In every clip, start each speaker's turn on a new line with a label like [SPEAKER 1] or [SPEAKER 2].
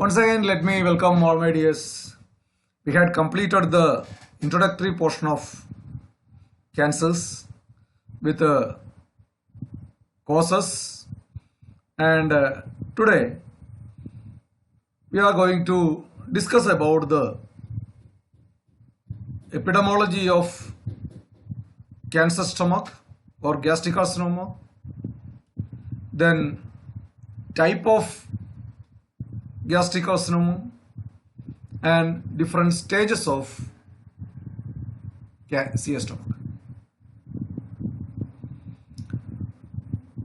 [SPEAKER 1] Once again, let me welcome all my dears. We had completed the introductory portion of cancers with causes, and today we are going to discuss about the epidemiology of cancer stomach or gastric carcinoma, then type of gastric carcinoma and different stages of CS stomach.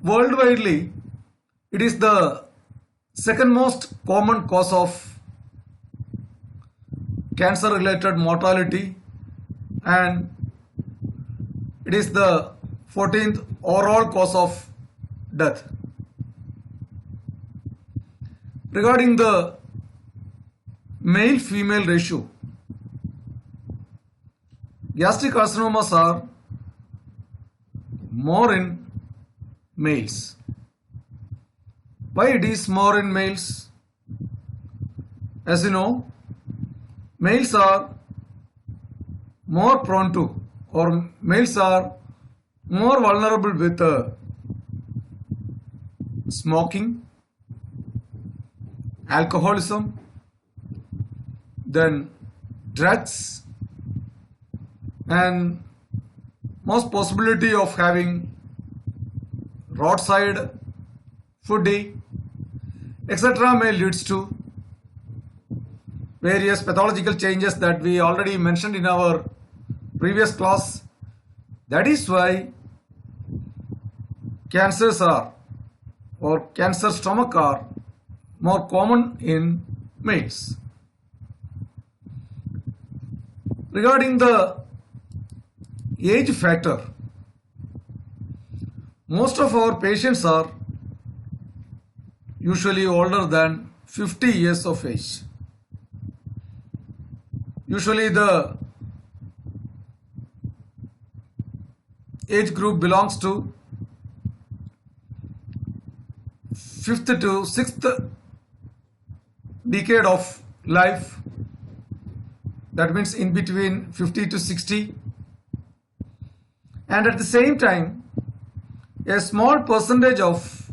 [SPEAKER 1] Worldwidely, it is the second most common cause of cancer related mortality, and it is the 14th overall cause of death. Regarding the male-female ratio, gastric carcinomas are more in males. Why it is more in males? As you know, males are more prone to, or males are more vulnerable with smoking, alcoholism, then drugs, and most possibility of having roadside foodie, etc. may leads to various pathological changes that we already mentioned in our previous class. That is why cancers are, or cancer stomach are, more common in males. Regarding the age factor, most of our patients are usually older than 50 years of age. Usually the age group belongs to 5th to 6th decade of life, that means in between 50 to 60, and at the same time a small percentage of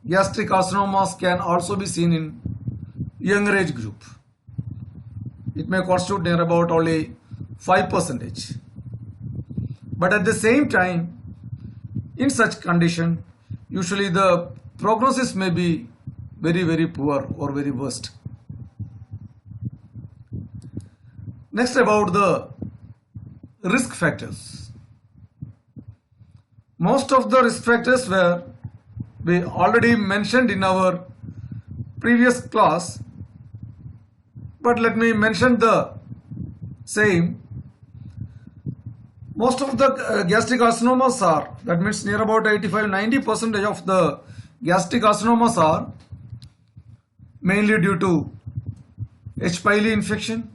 [SPEAKER 1] gastric carcinomas can also be seen in younger age group. It may constitute near about only 5%, but at the same time in such condition usually the prognosis may be very poor or very worst. Next, about the risk factors. Most of the risk factors were we already mentioned in our previous class, but let me mention the same. Most of the gastric carcinomas are, that means near about 85-90% of the gastric carcinomas are mainly due to H. pylori infection.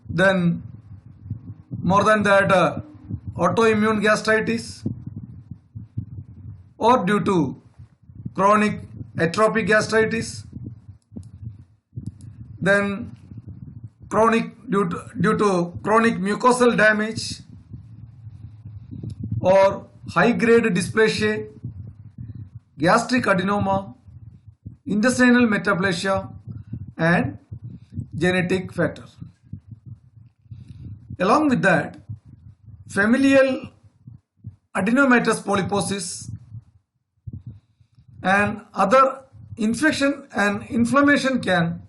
[SPEAKER 1] Then more than that, autoimmune gastritis, or due to chronic atrophic gastritis, then due to chronic mucosal damage, or high grade dysplasia, gastric adenoma, intestinal metaplasia, and genetic factor. Along with that, familial adenomatous polyposis and other infection and inflammation can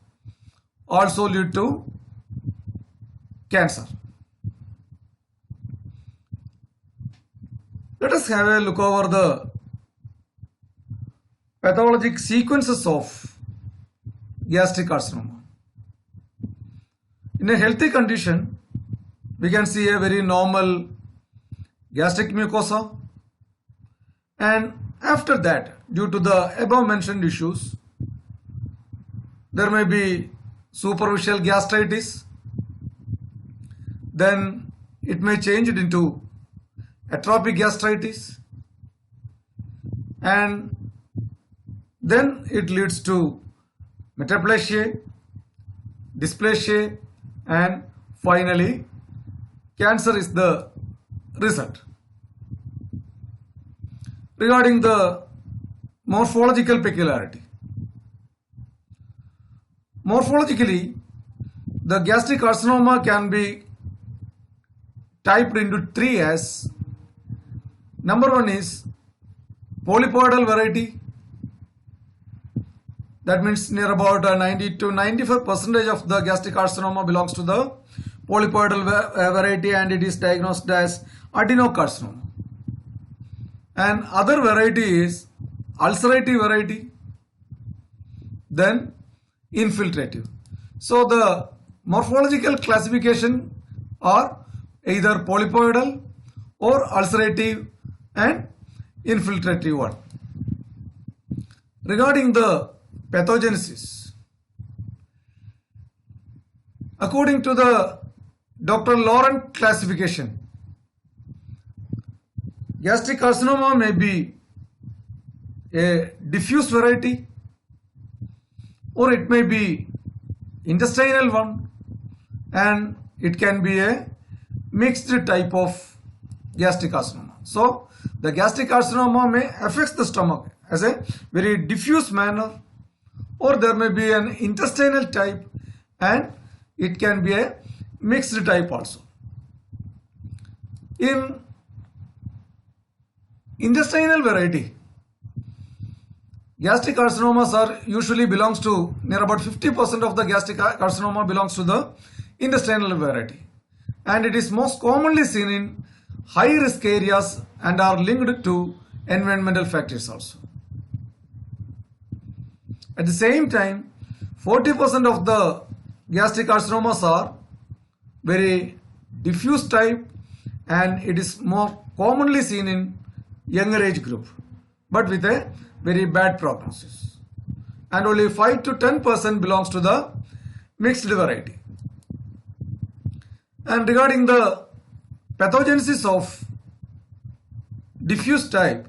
[SPEAKER 1] also lead to cancer. Let us have a look over the pathologic sequences of gastric carcinoma. In a healthy condition, we can see a very normal gastric mucosa, and after that, due to the above mentioned issues, there may be superficial gastritis, then it may change it into atrophic gastritis, and then it leads to metaplasia, dysplasia, and finally cancer is the result. Regarding the morphological peculiarity, morphologically the gastric carcinoma can be typed into three as: number one is polypoidal variety, that means near about 90 to 95% of the gastric carcinoma belongs to the polypoidal variety, and it is diagnosed as adenocarcinoma. And other variety is ulcerative variety, then infiltrative. So the morphological classification are either polypoidal or ulcerative and infiltrative one. Regarding the pathogenesis, according to the Dr. Laurent classification, gastric carcinoma may be a diffuse variety or it may be intestinal one, and it can be a mixed type of gastric carcinoma. So the gastric carcinoma may affect the stomach as a very diffuse manner, or there may be an intestinal type and it can be a mixed type also. In intestinal variety, gastric carcinomas are usually belongs to near about 50% of the gastric carcinoma belongs to the intestinal variety, and it is most commonly seen in high risk areas and are linked to environmental factors also. At the same time, 40% of the gastric carcinomas are very diffuse type, and it is more commonly seen in younger age group, but with a very bad prognosis. And only 5 to 10% belongs to the mixed variety. And regarding the pathogenesis of diffuse type,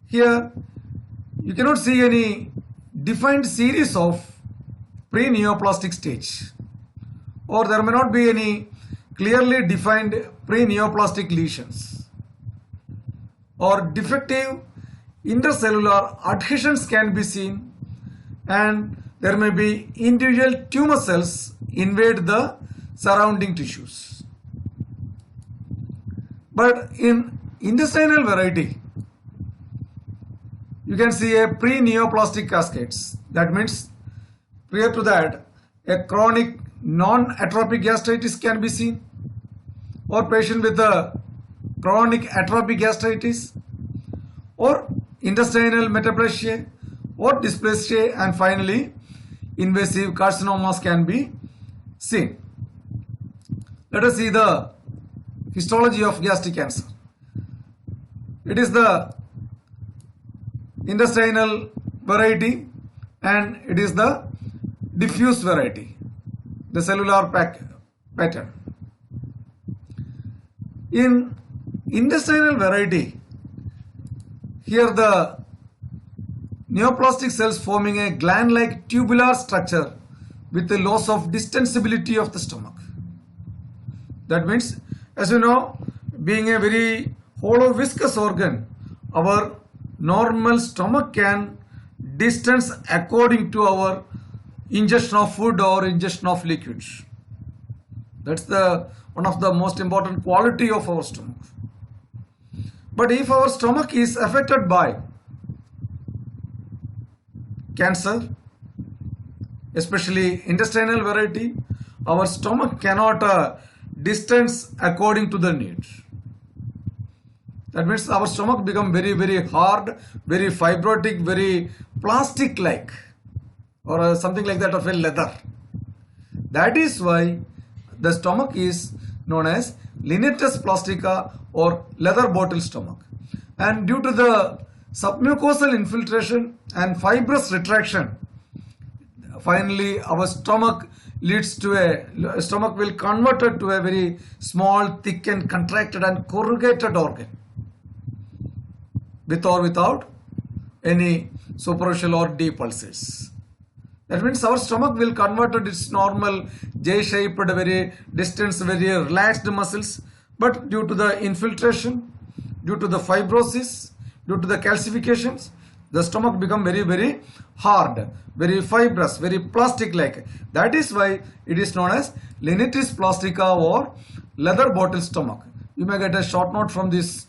[SPEAKER 1] here you cannot see any defined series of pre-neoplastic stage, or there may not be any clearly defined pre-neoplastic lesions, or defective intercellular adhesions can be seen, and there may be individual tumor cells invade the surrounding tissues. But in intestinal variety, you can see a pre-neoplastic cascades. That means prior to that, a chronic non-atrophic gastritis can be seen, or patient with a chronic atrophic gastritis, or intestinal metaplasia, or dysplasia, and finally invasive carcinomas can be seen. Let us see the histology of gastric cancer. It is the intestinal variety and it is the diffuse variety, the cellular pattern. In intestinal variety, here the neoplastic cells forming a gland-like tubular structure with the loss of distensibility of the stomach. That means, as you know, being a very hollow viscous organ, our normal stomach can distance according to our ingestion of food or ingestion of liquids. That's the one of the most important quality of our stomach. But if our stomach is affected by cancer, especially intestinal variety, our stomach cannot distance according to the needs. That means our stomach become very, very hard, very fibrotic, very plastic-like, or something like that of a leather. That is why the stomach is known as lineatus plastica or leather bottle stomach. And due to the submucosal infiltration and fibrous retraction, finally our stomach will convert it to a very small, thick and contracted and corrugated organ, with or without any superficial or deep ulcers. That means our stomach will convert to its normal J-shaped, very distant, very relaxed muscles. But due to the infiltration, due to the fibrosis, due to the calcifications, the stomach become very, very hard, very fibrous, very plastic-like. That is why it is known as lenitis plastica or leather bottle stomach. You may get a short note from this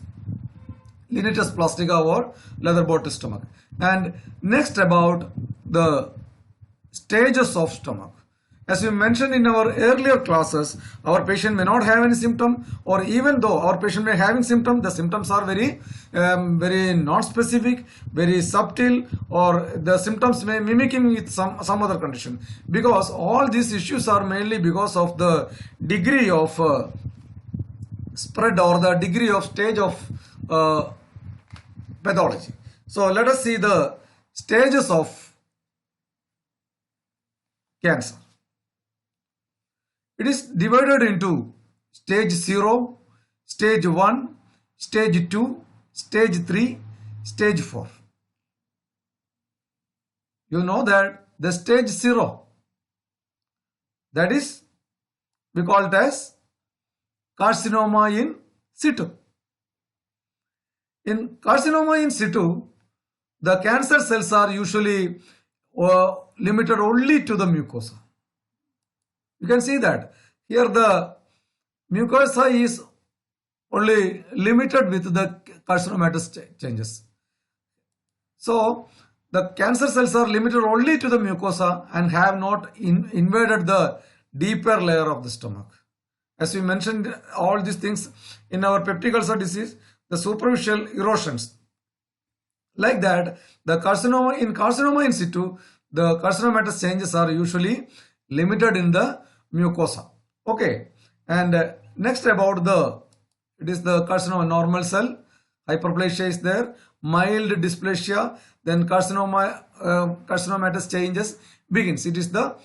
[SPEAKER 1] lenitis plastica or leather bottle stomach. And next about the stages of stomach. As we mentioned in our earlier classes, our patient may not have any symptom, or even though our patient may having symptom, the symptoms are very non-specific, very subtle, or the symptoms may mimicking with some other condition. Because all these issues are mainly because of the degree of spread or the degree of stage of pathology. So let us see the stages of cancer. It is divided into stage 0, stage 1, stage 2, stage 3, stage 4. You know that the stage 0, that is, we call it as carcinoma in situ. In carcinoma in situ, the cancer cells are usually limited only to the mucosa. You can see that here the mucosa is only limited with the carcinomatous changes. So the cancer cells are limited only to the mucosa and have not invaded the deeper layer of the stomach. As we mentioned all these things in our peptic ulcer disease, the superficial erosions. Like that, the carcinoma in situ, the carcinomatous changes are usually limited in the mucosa. Okay, and next about it is the carcinoma normal cell, hyperplasia is there, mild dysplasia, then carcinomatous changes begins. It is the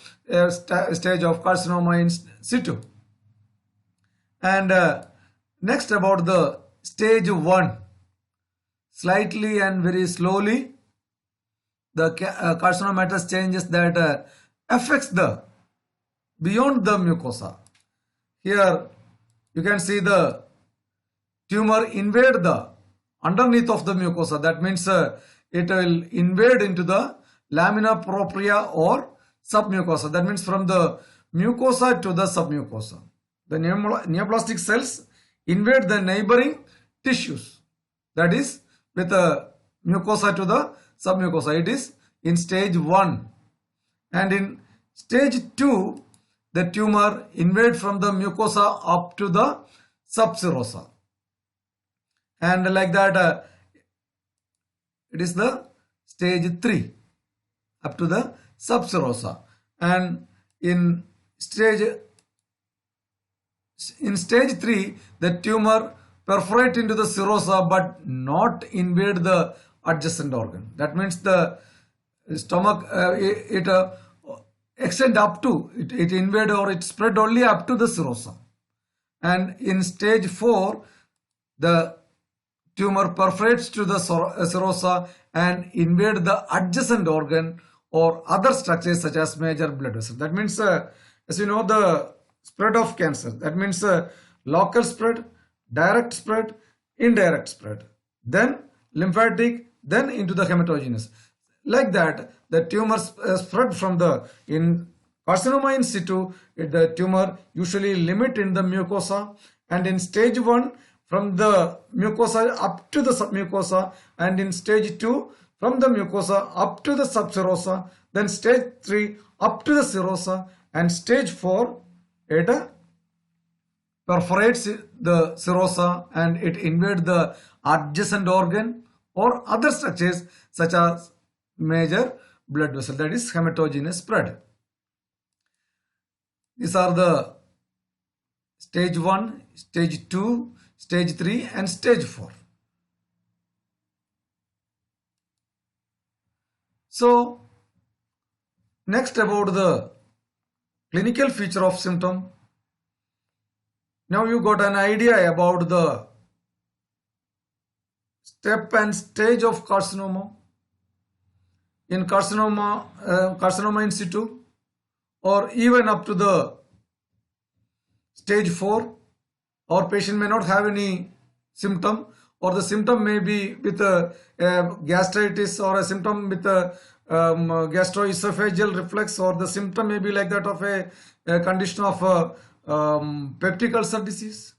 [SPEAKER 1] stage of carcinoma in situ. And next about the stage 1, slightly and very slowly the carcinomatous changes that affects the beyond the mucosa. Here you can see the tumor invade the underneath of the mucosa. That means it will invade into the lamina propria or submucosa. That means from the mucosa to the submucosa. The neoplastic cells invade the neighboring tissues. That is with the mucosa to the submucosa. It is in stage 1. And in stage 2, the tumor invade from the mucosa up to the subserosa. And like that, it is the stage 3 up to the subserosa. And in stage 3, the tumor perforate into the serosa but not invade the adjacent organ. That means the stomach, extend up to, it invade or it spread only up to the serosa. And in stage 4, the tumor perforates to the serosa and invade the adjacent organ or other structures such as major blood vessel. That means, as you know, the spread of cancer, that means local spread, direct spread, indirect spread, then lymphatic, then into the hematogenous. Like that, the tumor spread from in carcinoma in situ, the tumor usually limit in the mucosa, and in stage 1 from the mucosa up to the submucosa, and in stage 2 from the mucosa up to the subserosa, then stage 3 up to the serosa, and stage 4 it perforates the serosa and it invades the adjacent organ or other structures such as major blood vessel, that is hematogenous spread. These are the stage 1, stage 2, stage 3 and stage 4. So next about the clinical feature of symptom. Now you got an idea about the step and stage of carcinoma. in carcinoma in situ, or even up to the stage 4, or patient may not have any symptom, or the symptom may be with a gastritis, or a symptom with a gastroesophageal reflux, or the symptom may be like that of a condition of peptic ulcer disease.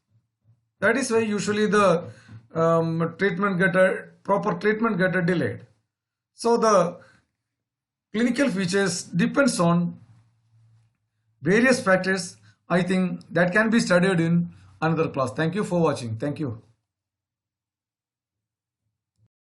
[SPEAKER 1] That is why usually the proper treatment get delayed. So the clinical features depends on various factors. I think that can be studied in another class. Thank you for watching. Thank you.